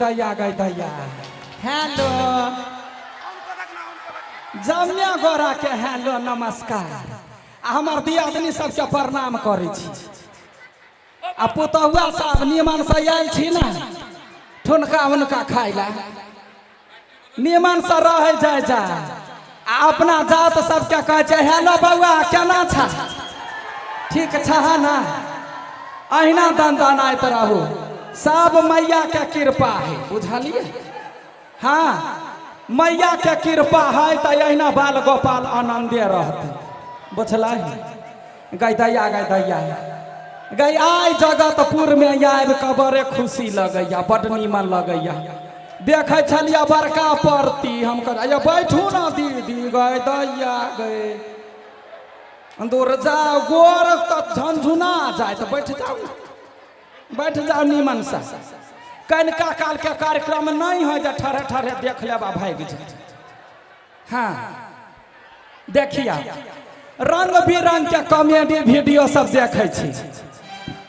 दैया गई दैया हेलो जमिया गोरा के हेलो नमस्कार हमार दियादनी सबके प्रणाम करै छी आ पुतहुआ साहब निमन से आयल छी ना ठुनका उनका खाइला निमन से रह जाय जा आ अपना जात सबके कहे छै हेलो बउआ केना छ ठीक छ ना अहिना दंदनाइत रहू सब मैया के कृपा है बुझलिए। हाँ मैया के कृपा है तो अहिना बाल गोपाल आनंदे रहते बुझल गई दैया गई आई जगतपुर में आबि के बड़े खुशी लगैया बड़ नीमन लगैया देखे छलिए बड़का परती हम कह बैठू ना दीदी गई दैया गए दूर जाओ गोर तो झंझुना जाए तो बैठ जाओ ना बैठ जाओ नीमन से कनिका काल के कार्यक्रम नहीं हो जा ठहरे ठहरे देख लेबा भाग जा। हाँ देखिए रंग बिरंग के कॉमेडी वीडियो सब देखे छी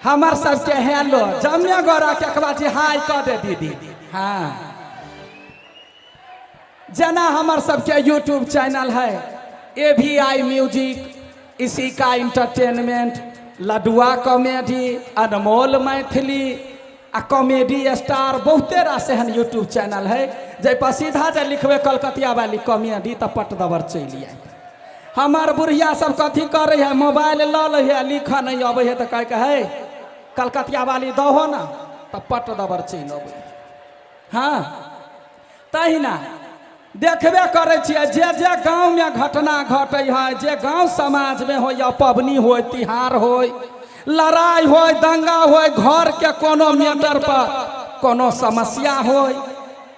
हमार सबके हेलो जमिया गोरा के बाद हाय कह दे दीदी। हाँ जना हमार सबके यूट्यूब चैनल है AVI म्यूजिक इसी का इंटरटेनमेंट लडुआ कॉमेडी अनमोल मैथिली आ कॉमेडी स्टार बहुते रास एहन यूट्यूब चैनल है जे पर सीधा जे लिखबे कलकतिया वाली कॉमेडी तो पट दबर चलि आए हमार बुढ़िया सब कथी करे है मोबाइल ल ले है लिख नहीं अबे है तो कह है कलकतिया वाली दहो ना तो पट दबर चलि अबे। हाँ तहिना देखबे करे छियै जे गाँव में घटना घटे है जे गाँव समाज में हो या पबनी हो तिहार हो लड़ाई हो दंगा हो घर के कोनो मैटर पर कोनो समस्या हो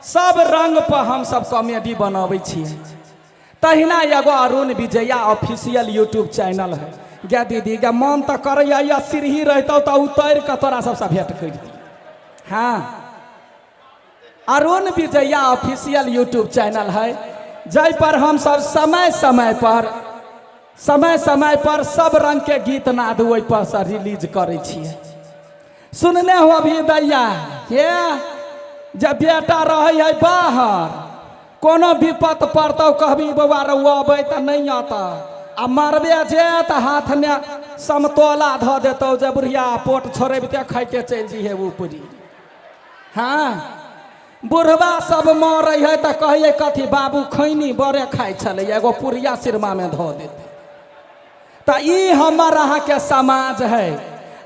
सब रंग पर हम सब कॉमेडी बनाबै छियै। तहिना एगो Arun Vijaya official YouTube channel है गे दीदी गे मन तो करैया सीढ़ी रहतौ तो उतर के तोरा सबसे भेंट कर। हाँ Arun Vijaya official YouTube channel है जै पर हम सब समय समय पर सब रंग के गीत नाद ओहि पर से रिलीज करे छियै। सुनने हो अभी दैया हे जब बेटा रहे है बाहर कोनो विपत पड़तौ कहबी बउआ रउआ अबै त नहीं आता आ मरबे जे त हाथ में समतोला ध देतौ जे बुढ़िया पोट छोड़ेबते खाइते चल जी है ऊपरी। हाँ बुढ़वा सब मरे है तो कहिए कथी बाबू खैनी बड़े खाई छले एगो पुरिया सिरमा में धो देते तो ई हमर अहाँ के समाज है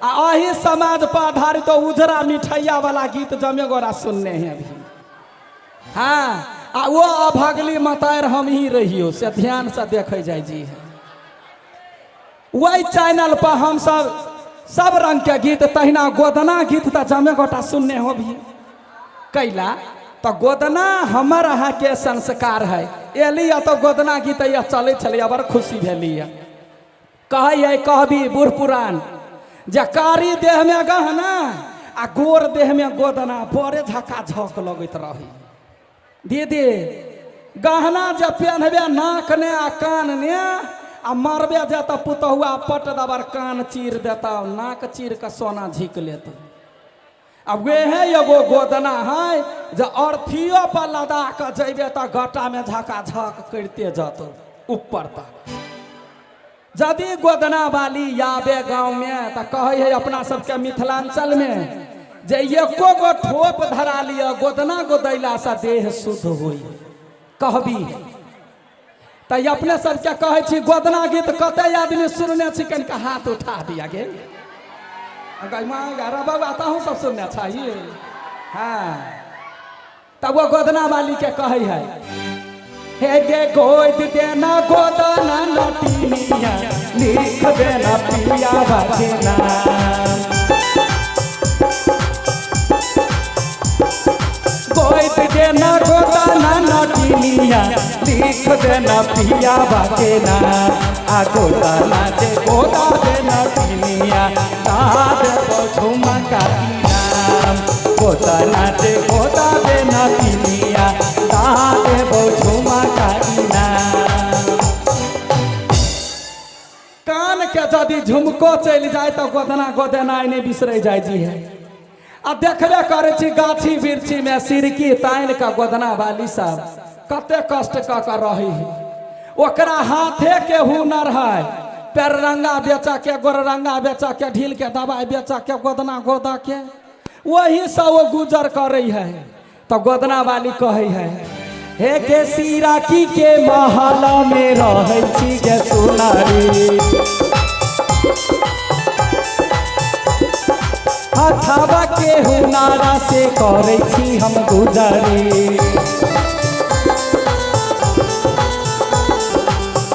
आ अही समाज पर आधारित तो उजरा मिठाइया वाला गीत जमे गोरा सुनने हैं अभी। हाँ आ वो अभगली मतार हम ही रहियो से ध्यान से देखे जाए जी है वही चैनल पर हम सब रंग के गीत तहिना गोदना गीत तो जमे गोटा सुनने हो भी कैला तो गोदना हमर अहाँ के संस्कार है एलिया तो गोदना गीत चले छलिए बड़ खुशी भेलिए कहे कहबी बूढ़ पुरान जे कारी देह में गहना आ गोर देह में गोदना बड़े झका झक लगत रही दीदी गहना जे पहनबे नाक ने आ कान ने आ मरबे जे तो पुतहुआ पट दबर कान चीर देता नाक चीर के सोना झीक लेता। अब वे है एगो गोदना है जो अर्थियों पर लदा के जेबे तो गटा में झका झक करते जातो ऊपर तक। यदि गोदना वाली आबे गाँव में तो कहे है अपना सबके मिथिलांचल में जे एको गो ठोप धरा लिया गोदना गोदैला से देह शुद्ध हुई कहबी तो अपने सबके कहे छी गोदना गीत कते आदमी सुनने छी कनिका हाथ उठा दिया गे आता हूँ सब सुनना चाहिए। हाँ तब वो गोदना वाली के कहे है हे गे गोद देना गोदना नटिनिया लिख देना पिया बाके नाम गोद देना गोदना नटिनिया लिख देना पिया बाके नाम आ गोदना दे गोदा देना नटिनिया झुमका नाम गोदना दे गोदा देना पिनिया झुमका कान के यदि झुमको चल जाए तो गोदना गोदना नहीं बिसरे जाए जी है आ देखबे करे छी गाछी वृक्षी में सिरकी तान का गोदना वाली सब कते कष्ट क के रही है। ओकरा हाथे के हुनर है, पैर रंगा बेचा के, गोर रंगा बेचा के, ढील के दवाई बेचा के, गोदना गोदा के वही सब वो गुजर करे है। तो गोदना वाली कहे है, हे के सिराकी के महला में रहे छी गे सुनारी, हथवा के हुनारा से करे छी हम गुजारी।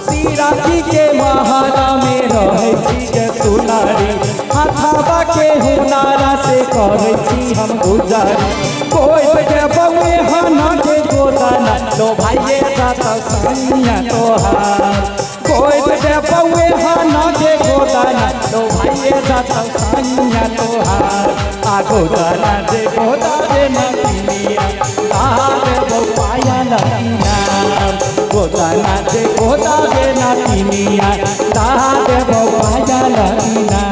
सिराकी के महला में रहे छी गे सुनारी, हथवा के हुनारा से करे छी हम गुजारी। कोई के बउए हना के गोदाना लो भाइये जाता सैया तोहार, कोई के बउए हना के गोदाना लो भाइये जाता सैया तोहार। आ गोदाना दे गोदा दे नदिया आर बउआया नदीना, गोदाना दे गोदा दे नदिया आर बउआया नदीना।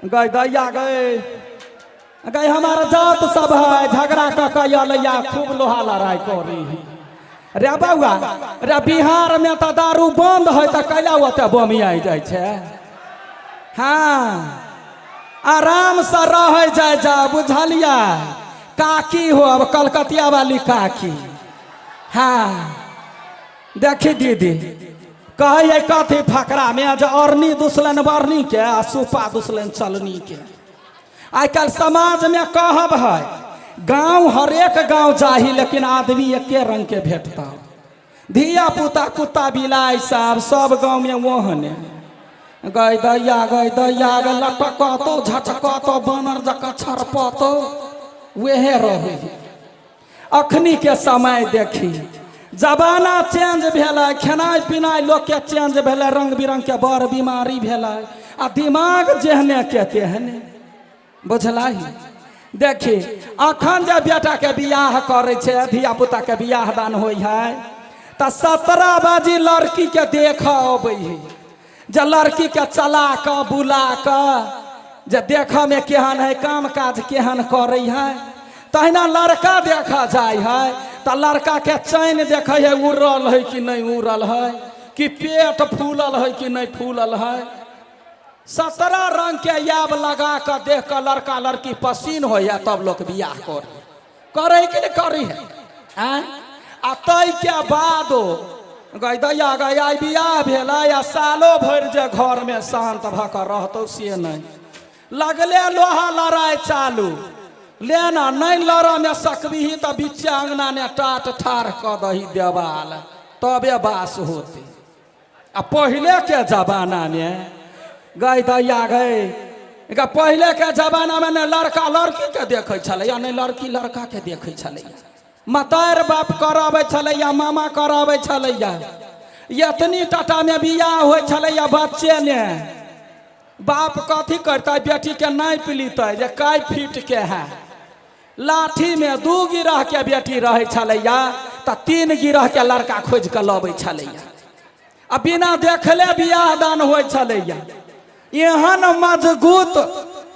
गई दैया गई हमारा जात सब है झगड़ा कया खूब लोहा लड़ाई करी रे बउआ रे। बिहार में तो दारू बंद है तो कैला ओते बमिया जाए छे। हाँ आराम से रह जाए जा बुझलिया। काकी हो अब कलकतिया वाली काकी। हाँ देखी दीदी कहे कथी फकरा में जो अरनी दुसलन बरनी के आ सुपा दुसलन चलनी के। आज कल समाज में कहब है गांव हरेक गांव जाही लेकिन आदमी एके रंग के भेटता। धिया पुता कुत्ता बिलाई सब गांव में ओहने। गई दैया लटकतो झटकतो बानर जका छरपतो वेहे रहे। अखनी के समय देखी जमाना चेंज भेलै, खेनाई पिनाई लोग के चेंज भेलै, रंग बिरंग के बड़ बीमारी भेलै आ दिमाग जेहने के तेहने बुझलाही। देखी अखन जे बेटा के बियाह करे छे, धिया पुता के बियाह दान होई है तो 17 बाजी लड़की के देख अबै है। जे लड़की के चला के बुला के जे देख में केहन है, काम काज केहन करे है, तहिना लड़का देखा जाए है तो लड़का के चैन देखे है उड़ल है कि नहीं उड़ल है, कि पेट फूलल है कि नहीं फूलल है। 17 रंग के याब लगा कर देख कर लड़का लड़की पसीन हो या तब लोग बियाह करे कि नहीं करी है। आ तय के बादो गई दैया गई आई बियाह भेल या सालो भर जे घर में शांत भकर रहतो से नहीं। लगले लोहा लड़ाई चालू लेना नहीं लड़ा में सकबी तो बीच अंगना ने टाट ठार क दही देवाल तबे बास होते। आ पहले के जमाना में गई दैया गई पहले के जमाना में न लड़का लड़की के देखे छले या नहीं लड़की लड़का के देखे छले। मतार बाप करावे छले या मामा करावे छले या इतनी टाटा में बियाह हो छले या बच्चे ने बाप कथी करता बेटी के नहीं पिलीते जे कै फीट के है। लाठी में 2 गिरह के बेटी रहे छलैया तो 3 गिरह के लड़का खोज के लबे छलैया। आ बिना देखले बियाह दान हो छलैया। एहन मजबूत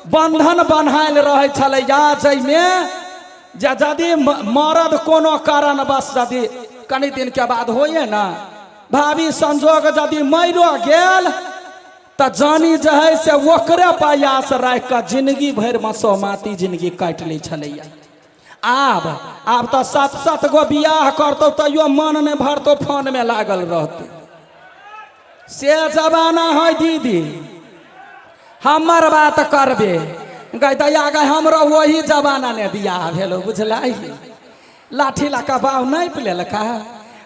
बंधन बन्हायल रहे छलैया जैमे यदि मर्द कोनो कारण बस यदि कनी दिन के बाद होइए ना भाभी संजोग यदि मरो गेल तो जानी जे है से ओकरे प्रयास रख कर जिंदगी भर मसोमाती जिंदगी काट ले छलैया। आब तो 7-7 गो बियाह करतो तैयो मन नहीं भरतो, फोन में लागल रहते। से जमाना है दीदी हमर बात करबे गई दैया गई हमरो वही जमाना ने बियाह भेलो बुझलाई। लाठी लका बाव नहीं पिले लका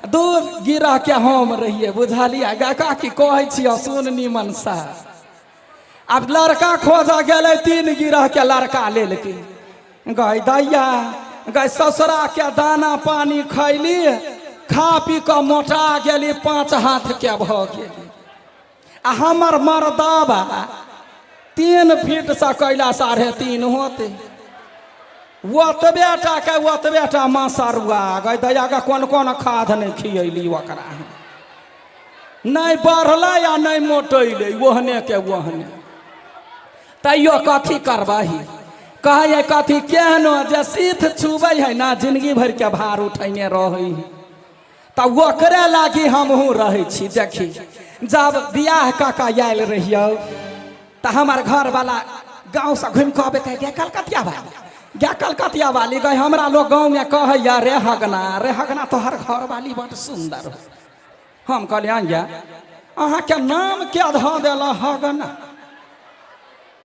2 गिरह के हम रहिए बुझलिया। गाका की कहे छी सुन निमन सा। अब लड़का खोजा गेले 3 गिरह के लड़का ले लेके गई दैया गई ससुरा के दाना पानी खैली खा पी के मोटा गेली 5 हाथ के भ गेली। आ हमर मर्दाबा 3 फीट से कैला 3.5 होते ओतबे टा मासरुआ गई दैया के कौन खाद नहीं खियली ओकरा नहीं बढ़ल या नहीं मोटैले ओहने के ओहने। तैयो कथी करबही कहे कथी केहनो जे सीध छुबै है ना जिंदगी भर के भार उठैने रही तब ओकरे लागी हमहूँ रहे छी। देखी जब बियाह कऽ आयल रहियौ तो हमार घर वाला गाँव से घूम के अबे गे कलकतिया वाली गे कलकतिया वाली गए हमरा लोग गाँव में कहे रे हगना तोहर घर वाली बड़ सुंदर हो। हम कहलिए अहाँ के नाम क्या धऽ देला हगना